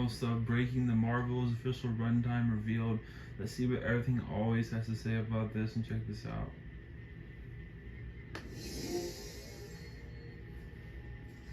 Marvel stuff, breaking the Marvel's official runtime revealed. Let's see what everything always has to say about this and check this out.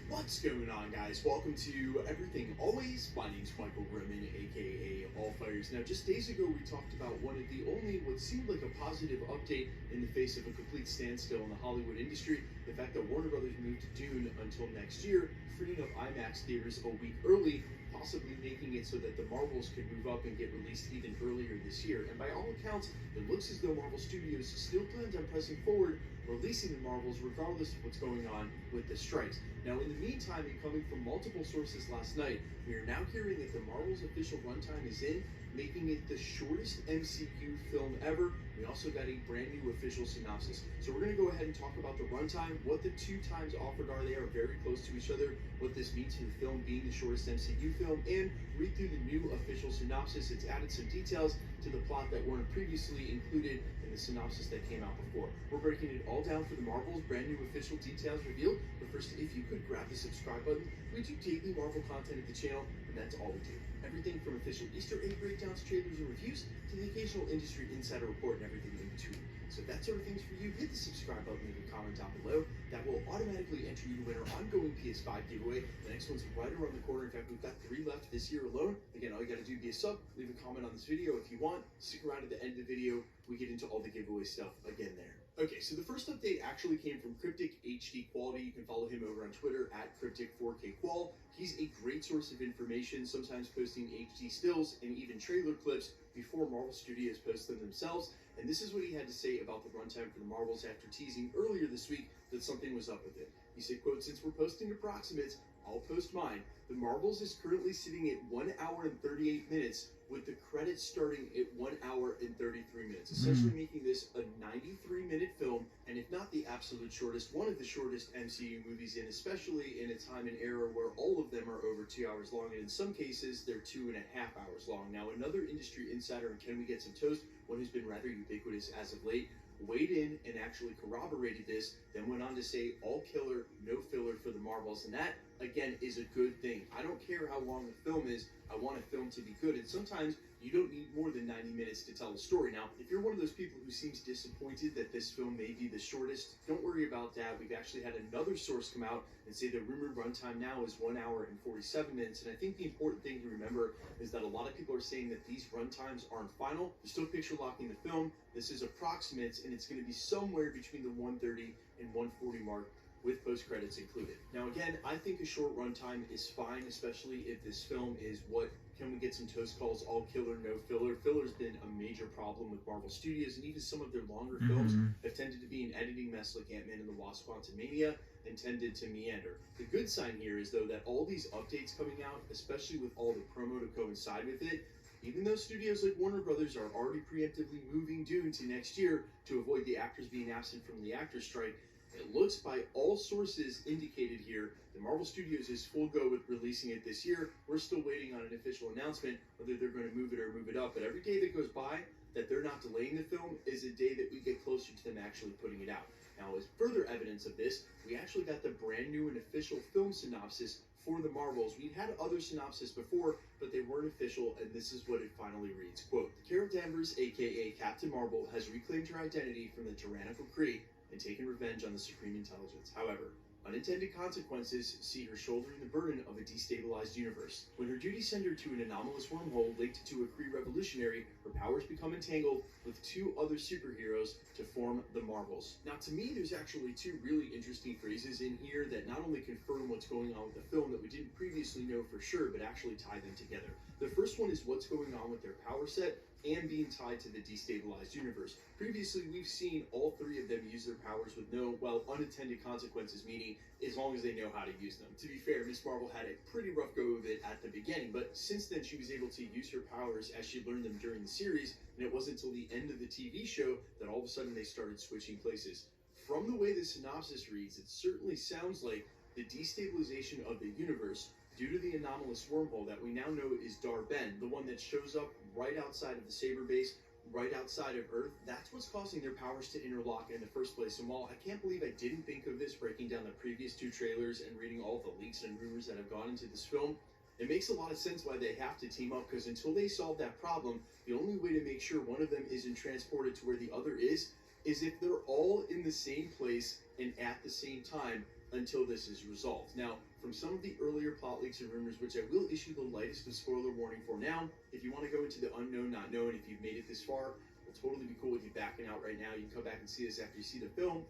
What's going on, guys? Welcome to Everything Always. My name's Michael Roman, aka All Fires. Now, just days ago, we talked about one of the only what seemed like a positive update in the face of a complete standstill in the Hollywood industry. The fact that Warner Brothers moved Dune until next year, freeing up IMAX theaters a week early, possibly making it so that the Marvels could move up and get released even earlier this year. And by all accounts, it looks as though Marvel Studios still plans on pressing forward, releasing the Marvels regardless of what's going on with the strikes. Now, in the meantime, and coming from multiple sources last night, we are now hearing that the Marvel's official runtime is in, making it the shortest MCU film ever. We also got a brand new official synopsis. So we're going to go ahead and talk about the runtime, what the two times offered are. They are very close to each other, what this means for the film being the shortest MCU film, and read through the new official synopsis. It's added some details to the plot that weren't previously included in the synopsis that came out before. We're breaking it all down for the Marvels, brand new official details revealed. But first, if you could grab the subscribe button, we do daily Marvel content at the channel, and that's all we do. Everything from official Easter egg breakdowns, trailers, and reviews, to the occasional industry insider report and everything in between. So if that sort of thing's for you, hit the subscribe button, leave a comment down below. That will automatically enter you to win our ongoing PS5 giveaway. The next one's right around the corner. In fact, we've got 3 left this year alone. Again, all you gotta do is be a sub, leave a comment on this video if you want. Stick around at the end of the video. We get into all the giveaway stuff again there. Okay, so the first update actually came from Cryptic HD Quality. You can follow him over on Twitter at Cryptic4KQual. He's a great source of information, sometimes posting HD stills and even trailer clips before Marvel Studios post them themselves. And this is what he had to say about the runtime for the Marvels after teasing earlier this week that something was up with it. He said, quote, "Since we're posting approximates, I'll post mine. The Marvels is currently sitting at 1 hour and 38 minutes, with the credits starting at 1 hour and 33 minutes, essentially making this a 93-minute film, and if not the absolute shortest, one of the shortest MCU movies, and especially in a time and era where all of them are over 2 hours long, and in some cases, they're 2.5 hours long. Now, another industry insider, and can we get some toast, one who's been rather ubiquitous as of late, weighed in and actually corroborated this, then went on to say all killer, no filler for the Marvels, and that, again, is a good thing. I don't care how long the film is, I want a film to be good, and sometimes you don't need more than 90 minutes to tell a story. Now, if you're one of those people who seems disappointed that this film may be the shortest, don't worry about that. We've actually had another source come out and say the rumored runtime now is 1 hour and 47 minutes, and I think the important thing to remember is that a lot of people are saying that these runtimes aren't final. They're still picture locking the film. This is approximates, and it's going to be somewhere between the 130 and 140 mark, with post-credits included. Now again, I think a short runtime is fine, especially if this film is what can we get some toast calls, all killer, no filler. Filler's been a major problem with Marvel Studios, and even some of their longer films have tended to be an editing mess like Ant-Man and the Wasp: Quantumania, and tended to meander. The good sign here is though that all these updates coming out, especially with all the promo to coincide with it, even though studios like Warner Brothers are already preemptively moving Dune to next year to avoid the actors being absent from the actors strike, it looks by all sources indicated here that Marvel Studios is full go with releasing it this year. We're still waiting on an official announcement whether they're going to move it or move it up. But every day that goes by that they're not delaying the film is a day that we get closer to them actually putting it out. Now, as further evidence of this, we actually got the brand new and official film synopsis for the Marvels. We'd had other synopses before, but they weren't official, and this is what it finally reads. Quote, "Carol Danvers, aka Captain Marvel, has reclaimed her identity from the tyrannical Kree and taken revenge on the Supreme Intelligence. However, unintended consequences see her shouldering the burden of a destabilized universe. When her duties send her to an anomalous wormhole linked to a Kree revolutionary, her powers become entangled with 2 other superheroes to form the Marvels." Now, to me, there's actually 2 really interesting phrases in here that not only confirm what's going on with the film that we didn't previously know for sure, but actually tie them together. The first one is what's going on with their power set and being tied to the destabilized universe. Previously, we've seen all 3 of them use their powers with no, well, unintended consequences, meaning as long as they know how to use them. To be fair, Miss Marvel had a pretty rough go of it at the beginning, but since then she was able to use her powers as she learned them during the series, and it wasn't until the end of the TV show that all of a sudden they started switching places. From the way the synopsis reads, it certainly sounds like the destabilization of the universe due to the anomalous wormhole that we now know is Dar-Ben, the one that shows up right outside of the Saber base, right outside of Earth. That's what's causing their powers to interlock in the first place. And while I can't believe I didn't think of this breaking down the previous 2 trailers and reading all the leaks and rumors that have gone into this film, It makes a lot of sense why they have to team up, because until they solve that problem, the only way to make sure one of them isn't transported to where the other is if they're all in the same place and at the same time until this is resolved. Now, from some of the earlier plot leaks and rumors, which I will issue the lightest of spoiler warning for now, if you want to go into the unknown, not known, if you've made it this far, we'll totally be cool with you backing out right now. You can come back and see us after you see the film.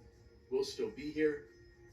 We'll still be here.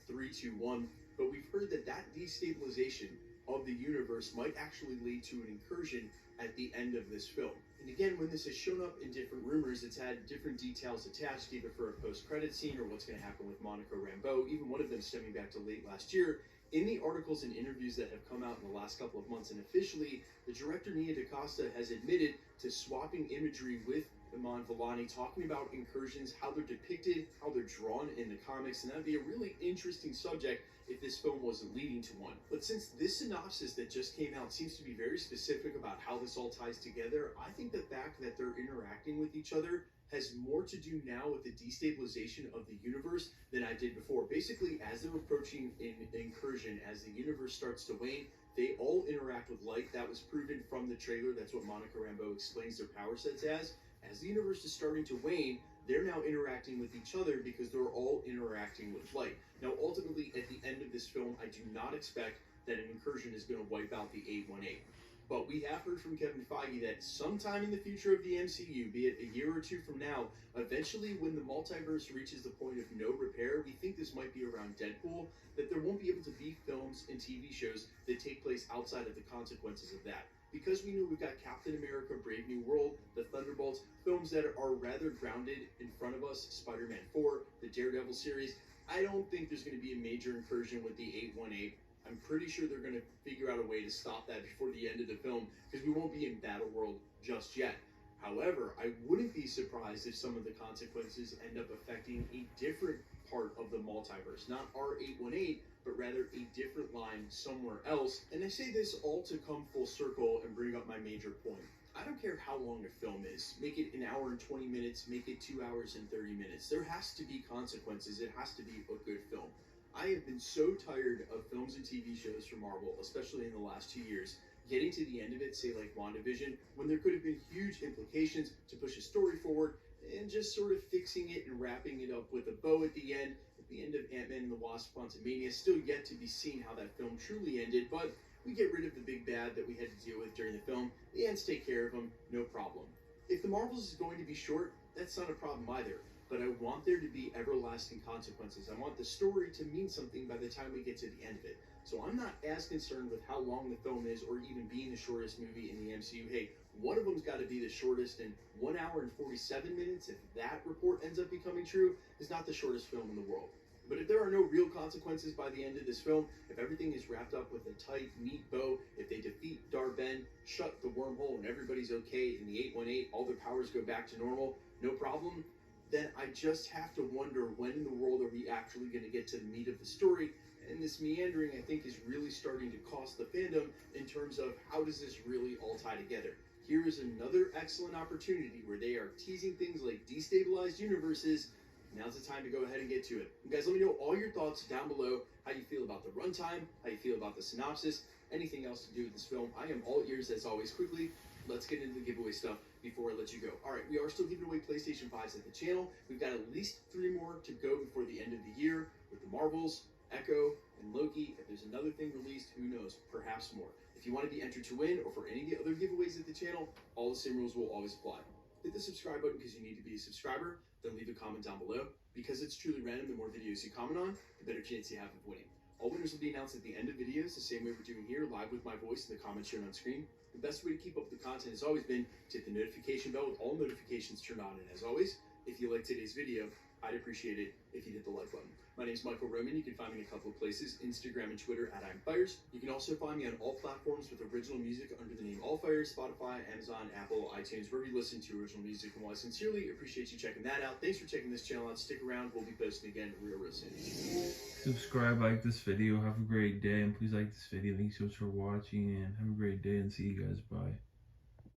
3, 2, 1. But we've heard that destabilization of the universe might actually lead to an incursion at the end of this film. And again, when this has shown up in different rumors, it's had different details attached, either for a post-credit scene or what's going to happen with Monica Rambeau, even one of them stemming back to late last year. In the articles and interviews that have come out in the last couple of months, and officially, the director Nia DaCosta has admitted to swapping imagery with Iman Vellani, talking about incursions, how they're depicted, how they're drawn in the comics, and that'd be a really interesting subject if this film wasn't leading to one. But since this synopsis that just came out seems to be very specific about how this all ties together, I think the fact that they're interacting with each other has more to do now with the destabilization of the universe than I did before. Basically, as they're approaching an incursion, as the universe starts to wane, they all interact with light. That was proven from the trailer. That's what Monica Rambeau explains their power sets as. As the universe is starting to wane, they're now interacting with each other because they're all interacting with light. Now, ultimately, at the end of this film, I do not expect that an incursion is going to wipe out the 818. But we have heard from Kevin Feige that sometime in the future of the MCU, be it a year or two from now, eventually when the multiverse reaches the point of no repair, we think this might be around Deadpool, that there won't be able to be films and TV shows that take place outside of the consequences of that. Because we know we've got Captain America, Brave New World, the Thunderbolts, films that are rather grounded in front of us, Spider-Man 4, the Daredevil series, I don't think there's going to be a major incursion with the 818. I'm pretty sure they're going to figure out a way to stop that before the end of the film, because we won't be in Battleworld just yet. However, I wouldn't be surprised if some of the consequences end up affecting a different part of the multiverse. Not our 818, but rather a different line somewhere else. And I say this all to come full circle and bring up my major point. I don't care how long a film is. Make it an hour and 20 minutes, make it 2 hours and 30 minutes. There has to be consequences. It has to be a good film. I have been so tired of films and TV shows from Marvel, especially in the last 2 years, getting to the end of it, say like WandaVision, when there could have been huge implications to push a story forward, and just sort of fixing it and wrapping it up with a bow at the end of Ant-Man and the Wasp: Quantumania. Still yet to be seen how that film truly ended, but we get rid of the big bad that we had to deal with during the film. The ants take care of them, no problem. If the Marvels is going to be short, that's not a problem either. But I want there to be everlasting consequences. I want the story to mean something by the time we get to the end of it. So I'm not as concerned with how long the film is or even being the shortest movie in the MCU. Hey, one of them's got to be the shortest, and 1 hour and 47 minutes, if that report ends up becoming true, is not the shortest film in the world. But if there are no real consequences by the end of this film, if everything is wrapped up with a tight, neat bow, if they defeat Dar-Ben, shut the wormhole, and everybody's okay in the 818, all their powers go back to normal, no problem, then I just have to wonder, when in the world are we actually going to get to the meat of the story? And this meandering, I think, is really starting to cost the fandom in terms of how does this really all tie together. Here is another excellent opportunity where they are teasing things like destabilized universes. Now's the time to go ahead and get to it. You guys, let me know all your thoughts down below, how you feel about the runtime, how you feel about the synopsis, anything else to do with this film. I am all ears as always. Quickly, let's get into the giveaway stuff before I let you go. All right, we are still giving away PlayStation 5s at the channel. We've got at least 3 more to go before the end of the year with the Marvels, Echo, and Loki. If there's another thing released, who knows, perhaps more. If you want to be entered to win, or for any of the other giveaways at the channel, all the same rules will always apply. Hit the subscribe button because you need to be a subscriber, then leave a comment down below. Because it's truly random, the more videos you comment on, the better chance you have of winning. All winners will be announced at the end of videos, the same way we're doing here, live with my voice in the comments shown on screen. The best way to keep up with the content has always been to hit the notification bell with all notifications turned on. And as always, if you like today's video, I'd appreciate it if you hit the like button. My name is Michael Roman. You can find me in a couple of places, Instagram and Twitter at I'mFires. You can also find me on all platforms with original music under the name Allfires, Spotify, Amazon, Apple, iTunes, wherever you listen to original music. And while I sincerely appreciate you checking that out, thanks for checking this channel out. Stick around. We'll be posting again real soon. Subscribe, like this video. Have a great day, and please like this video. Thanks so much for watching, and have a great day, and see you guys. Bye.